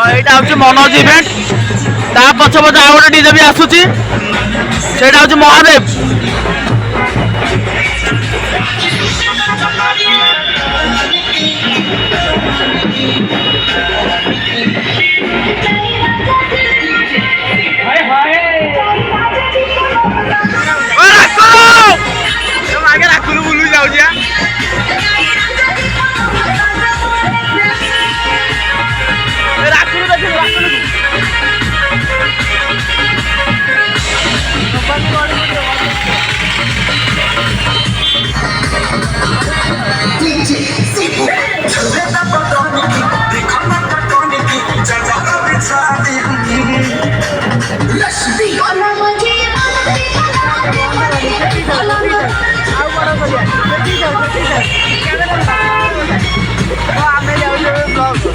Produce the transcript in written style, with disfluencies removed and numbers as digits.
এইটা হচ্ছে মনোজ ইভেন্ট তা পଛ পଛ ଆଉ ଗୋଟେ ଡିଜେ ବି ଆସୁଛି ସେଇଟା ହଉଛି ମହାଦେବ। ଆଗେ ରାକୁଲୁ ବୁଲୁ ଯାଉଛି ରାକୁଲୁ ଦେଖିଲୁ ରାକୁଲୁ ଆମେ ଯାଉଛୁ